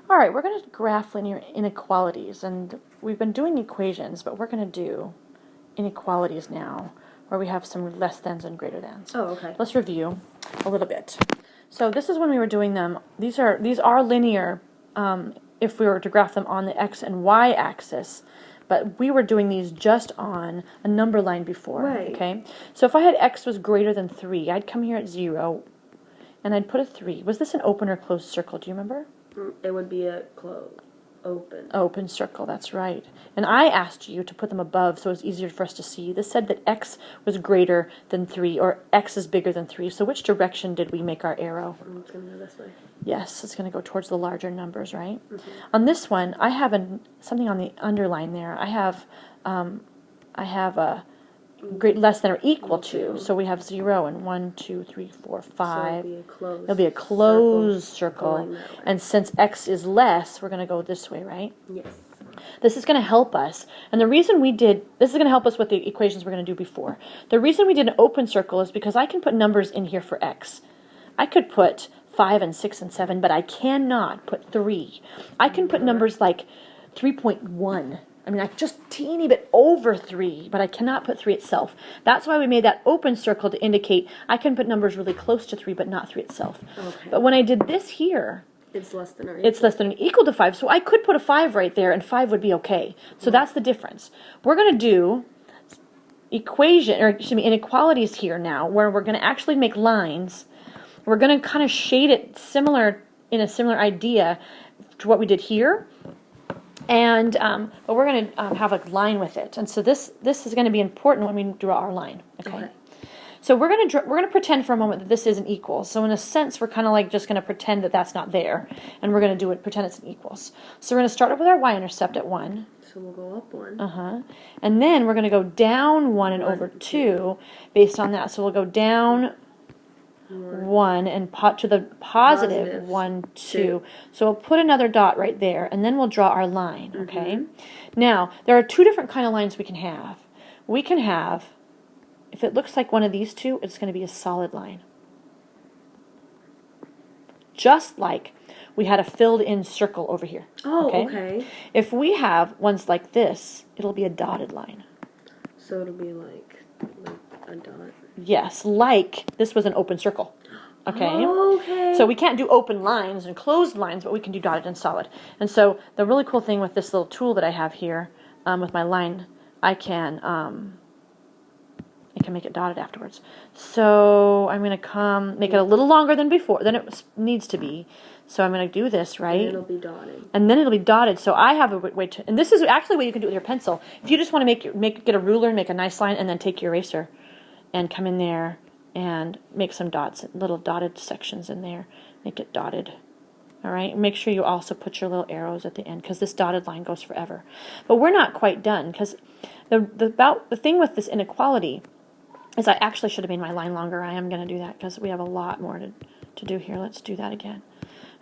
All right, we're going to graph linear inequalities, and we've been doing equations, but we're going to do inequalities now, where we have some less thans and greater thans. Oh, okay. Let's review a little bit. So this is when we were doing them. These are linear if we were to graph them on the x and y axis, but we were doing these just on a number line before. Right. Okay. So if I had x was greater than 3, I'd come here at 0, and I'd put a 3. Was this an open or closed circle? Do you remember? It would be a open. Open circle, that's right. And I asked you to put them above so it was easier for us to see. This said that x was greater than 3, or x is bigger than 3. So which direction did we make our arrow? It's going to go this way. Yes, it's going to go towards the larger numbers, right? Mm-hmm. On this one, I have something on the underline there. I have a less than or equal to. So we have 0 and 1, 2, 3, 4, 5. So it'll be a closed circle. And since x is less, we're going to go this way, right? Yes. This is going to help us. And the reason this is going to help us with the equations we're going to do before. The reason we did an open circle is because I can put numbers in here for x. I could put 5 and 6 and 7, but I cannot put 3. I can put numbers like 3.1. I mean, just a teeny bit over 3, but I cannot put 3 itself. That's why we made that open circle to indicate I can put numbers really close to 3, but not 3 itself. Okay. But when I did this here, it's less than or equal to 5. So I could put a 5 right there, and 5 would be okay. So that's the difference. We're going to do inequalities here now, where we're going to actually make lines. We're going to kind of shade it in a similar idea to what we did here. And but we're going to have a line with it, and so this is going to be important when we draw our line. Okay. So we're going to pretend for a moment that this is an equal. So in a sense, we're kind of like just going to pretend that that's not there, and we're going to pretend it's an equals. So we're going to start up with our y-intercept at 1. So we'll go up 1. And then we're going to go down 1 and over 2 based on that. So we'll go down 1 and to the positive 1, 2. So we'll put another dot right there, and then we'll draw our line, okay? Now, there are two different kind of lines we can have. We can have, if it looks like one of these two, it's going to be a solid line. Just like we had a filled-in circle over here. Oh, okay. If we have ones like this, it'll be a dotted line. So it'll be like a dot. Yes, like this was an open circle. Okay? Okay. So we can't do open lines and closed lines, but we can do dotted and solid. And so the really cool thing with this little tool that I have here, with my line, I can make it dotted afterwards. So I'm going to make it a little longer than before, than it needs to be. So I'm going to do this, right? And it'll be dotted. And then it'll be dotted. So I have a way to, and this is actually what you can do with your pencil. If you just want to get a ruler and make a nice line, and then take your eraser and come in there and make some dots, little dotted sections in there. Make it dotted. All right. Make sure you also put your little arrows at the end, because this dotted line goes forever. But we're not quite done, because the thing with this inequality is I actually should have made my line longer. I am going to do that because we have a lot more to do here. Let's do that again.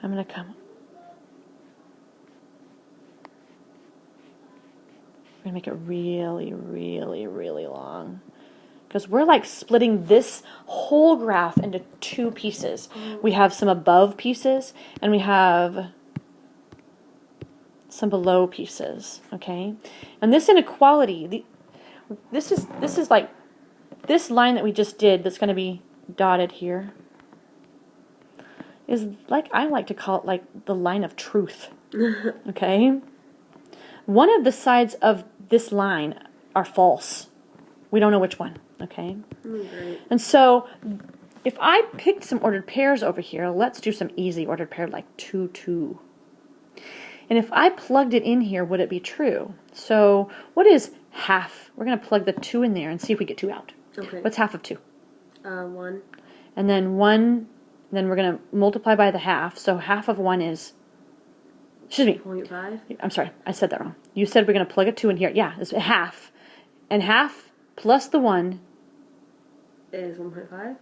I'm going to come. We're going to make it really, really, really long, because we're like splitting this whole graph into two pieces. We have some above pieces, and we have some below pieces, okay? And this inequality, this is like this line that we just did that's going to be dotted here is like, I like to call it like the line of truth, okay? One of the sides of this line are false. We don't know which one, okay? Right. And so if I picked some ordered pairs over here, let's do some easy ordered pair like 2, 2. And if I plugged it in here, would it be true? So what is half? We're going to plug the 2 in there and see if we get 2 out. Okay. What's half of 2? 1. And then 1, then we're going to multiply by the half. So half of 1 is, excuse me. 0.5? I'm sorry, I said that wrong. You said we're going to plug a 2 in here. Yeah, it's half. And half plus the 1 is 1.5?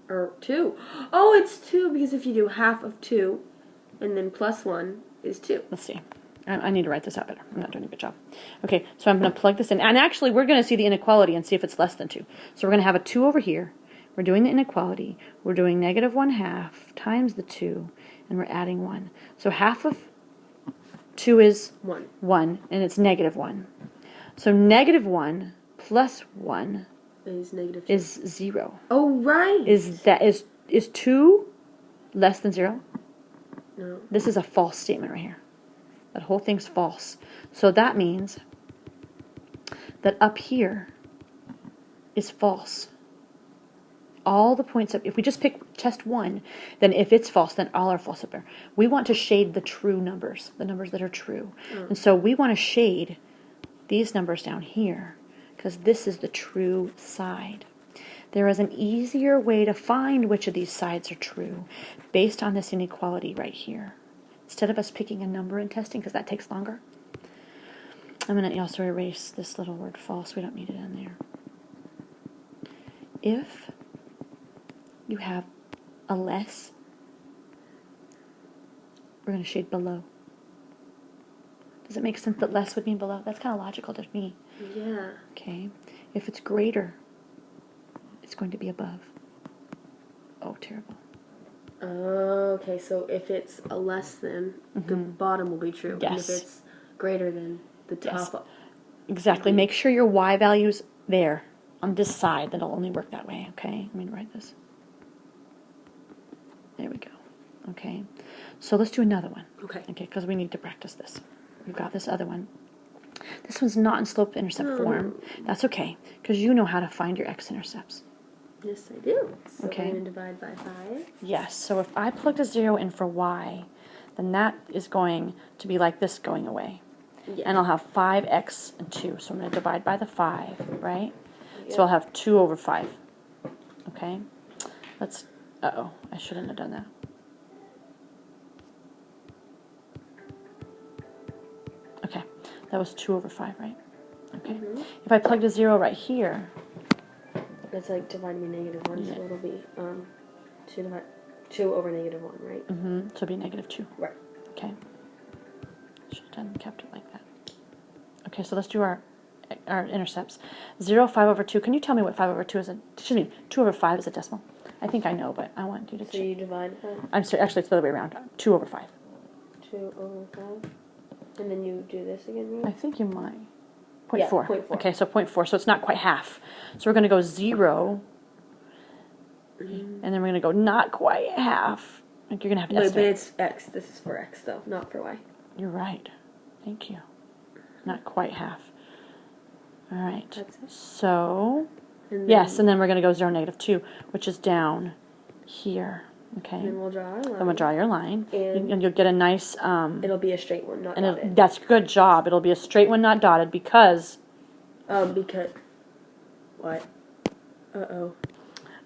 Or 2? Oh, it's 2, because if you do half of 2 and then plus 1 is 2. Let's see. I need to write this out better. I'm not doing a good job. Okay, so I'm going to plug this in. And actually, we're going to see the inequality and see if it's less than 2. So we're going to have a 2 over here. We're doing the inequality. We're doing negative 1/2 times the 2, and we're adding 1. So half of 2 is 1. 1, and it's negative 1. So negative 1 plus 1 Is negative 2. is 0. Oh, right. Is 2 less than 0? No. This is a false statement right here. That whole thing's false. So that means that up here is false. All the points up, if we just pick test 1, then if it's false, then all are false up there. We want to shade the true numbers, the numbers that are true. And so we want to shade these numbers down here because this is the true side. There is an easier way to find which of these sides are true based on this inequality right here. Instead of us picking a number and testing, because that takes longer, I'm going to also erase this little word false. We don't need it in there. If you have a less, we're going to shade below. Does it make sense that less would mean below? That's kind of logical to me. Yeah. Okay. If it's greater, it's going to be above. Oh, terrible. Okay, so if it's a less than, the bottom will be true. Yes. And if it's greater than, the top. Yes. Exactly. Make sure your y value's there on this side. That'll only work that way. Okay. Let me write this. There we go. Okay. So let's do another one. Okay. Okay, because we need to practice this. We've got this other one. This one's not in slope-intercept form. That's okay, because you know how to find your x-intercepts. Yes, I do. So Okay. we're going to divide by 5. Yes, so if I plugged a 0 in for y, then that is going to be like this going away. Yeah. And I'll have 5x and 2. So I'm going to divide by the 5, right? Yeah. So I'll have 2 over 5. Okay? Let's, uh-oh, I shouldn't have done that. Okay, that was 2 over 5, right? Okay. If I plugged a 0 right here, That's like dividing by negative 1, Yeah. so it'll be 2 over negative 1, right? so it'd be negative 2. Right. Okay. Should have kept it like that. Okay, so let's do our intercepts. 0, 5 over 2. Can you tell me what 5 over 2 is? Excuse me, 2 over 5 is a decimal. I think I know, but I want you to So check. you divide by I'm sorry, actually it's the other way around. 2 over 5. 2 over 5. And then you do this again, I right? think you might. Yeah, 0.4. 0.4. Okay, so 0.4, so it's not quite half. So we're going to go 0, and then we're going to go not quite half. Like you're going to have to Wait, but estimate. it's x. This is for x, though, not for y. You're right. Thank you. Not quite half. All right. That's it. So, And then, yes, and then we're going to go 0, negative 2, which is down here. Okay. Then we'll draw our line. Then we'll draw your line. And And you'll get a nice... it'll be a straight one, not and dotted. that's good job. It'll be a straight one, not dotted, because... Because... What? Uh-oh.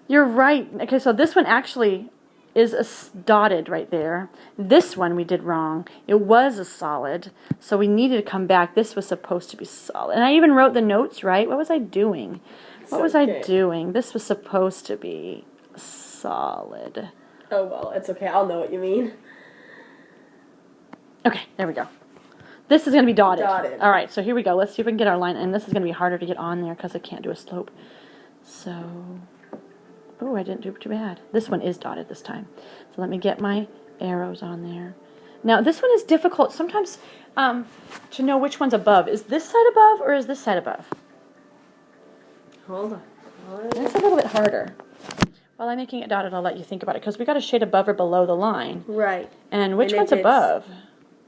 You're right. Okay, so this one actually is dotted right there. This one we did wrong. It was a solid, so we needed to come back. This was supposed to be solid. And I even wrote the notes, right? What was I doing? What was I doing? This was supposed to be solid. Oh, well, it's okay. I'll know what you mean. Okay, there we go. This is going to be dotted. Dotted. All right, so here we go. Let's see if we can get our line. And this is going to be harder to get on there because I can't do a slope. So, oh, I didn't do too bad. This one is dotted this time. So let me get my arrows on there. Now, this one is difficult sometimes to know which one's above. Is this side above or is this side above? Hold on. That's a little bit harder. While I'm making it dotted, I'll let you think about it because we got to shade above or below the line. Right. And which And one's if it's- above?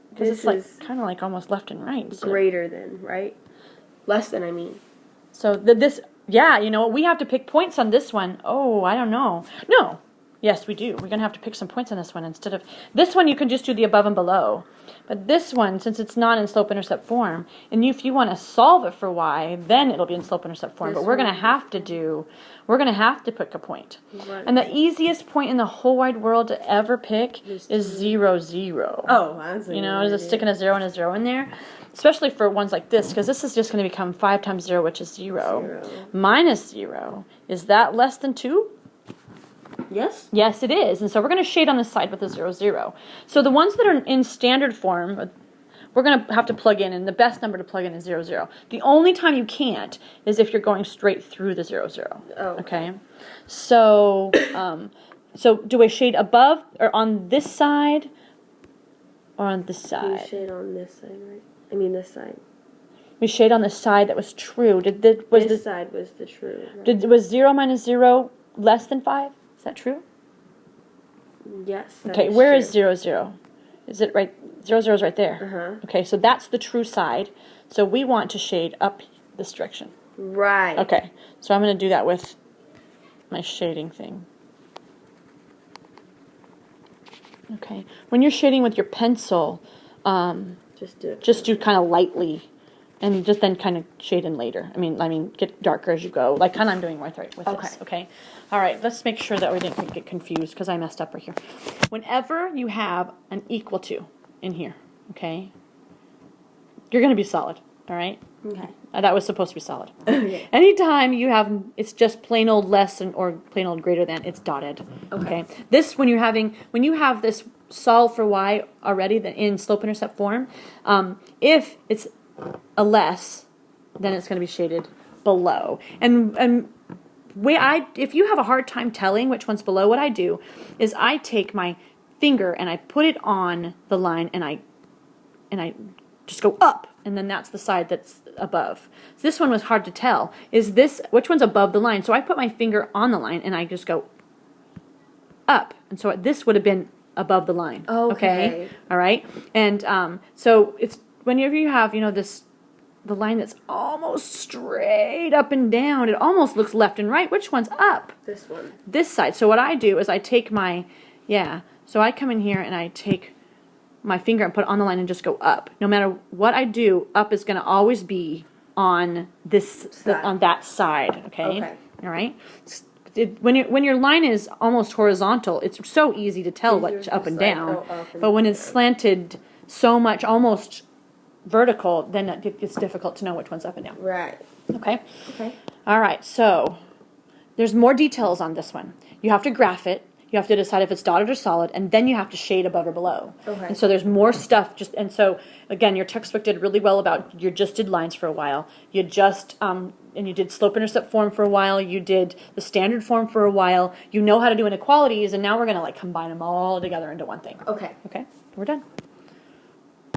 Because this it's like is kind of like almost left and right. So, Greater than, right? Less than, I mean. so this, yeah, you know, we have to pick points on this one. Oh, I don't know. No. Yes, we do. We're going to have to pick some points on this one instead of... This one you can just do the above and below. But this one, since it's not in slope-intercept form, and if you want to solve it for y, then it'll be in slope-intercept form. This But we're going to one. have to do... We're going to have to pick a point. Right. And the easiest point in the whole wide world to ever pick is 0, 0. Oh, that's You know, just sticking a 0 and a 0 in there. Especially for ones like this, because this is just going to become 5 times 0, which is 0. Minus 0. Is that less than 2? Yes? Yes, it is. And so we're going to shade on this side with a 0, 0. So the ones that are in standard form, we're going to have to plug in, and the best number to plug in is 0, 0. The only time you can't is if you're going straight through the 0, 0. Oh. Okay? So, so do I shade above or on this side or on this You side? shade on this side, right? I mean this side. We shade on the side that was true. This side was the true. Right? Was 0 minus 0 less than 5? Is that true? Yes. Okay, where is 0, 0? Is it right? 0, 0 is right there. Uh-huh. Okay, so that's the true side. So we want to shade up this direction. Right. Okay, so I'm going to do that with my shading thing. Okay, when you're shading with your pencil, just do kind of lightly, and just then kind of shade in later. I mean, get darker as you go, like kind of I'm doing with this. Okay, all right. Let's make sure that we didn't get confused because I messed up right here. Whenever you have an equal to in here, okay, you're going to be solid. All right. Okay. That was supposed to be solid. Okay. Anytime you have, it's just plain old less than or plain old greater than, it's dotted. Okay. This, when you have this solve for y already in slope-intercept form, if it's a less, then it's going to be shaded below. And if you have a hard time telling which one's below, what I do is I take my finger and I put it on the line and I just go up, and then that's the side that's above. So this one was hard to tell. Which one's above the line? So I put my finger on the line and I just go up. And so this would have been above the line. Okay. All right. And so it's whenever you have, the line that's almost straight up and down, it almost looks left and right. Which one's up? This one. This side. So what I do is I take so I come in here and I take my finger and put it on the line and just go up. No matter what I do, up is going to always be on on that side. Okay. All right. When your line is almost horizontal, it's so easy to tell what's up and down. But when it's slanted so much, almost vertical, then it's difficult to know which one's up and down. Right. Okay. Okay. All right. So there's more details on this one. You have to graph it. You have to decide if it's dotted or solid, and then you have to shade above or below. Okay. And so there's more stuff. And so again, your textbook did really well about you just did lines for a while. You just and you did slope-intercept form for a while. You did the standard form for a while. You know how to do inequalities, and now we're going to combine them all together into one thing. Okay. Okay. We're done.